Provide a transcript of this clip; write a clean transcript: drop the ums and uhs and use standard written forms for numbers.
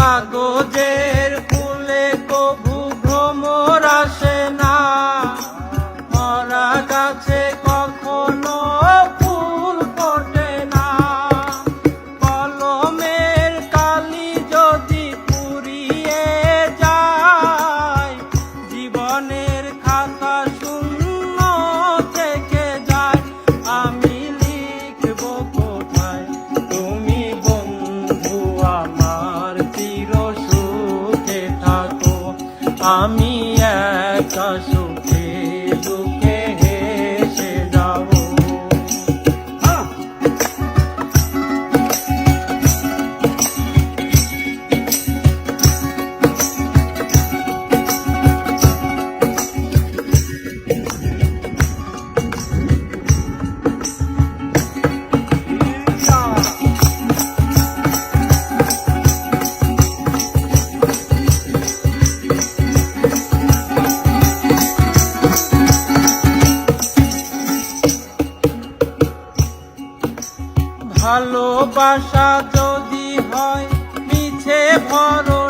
কাগজের ফুলে কভু ভ্রমর আসে না, মরা গাছে কখনো ফুল ফোটে না। কলমের কালি যদি পুড়িয়ে যায়, জীবনের খাতা শূন্য থেকে যায়। আমি লিখব কোথায় তুমি বন্ধু আমার চির সুখে থাকো, আমি একা সুখে দুঃখে হেসে যাব। ভালোবাসা যদি হয় মিছে ভরসা,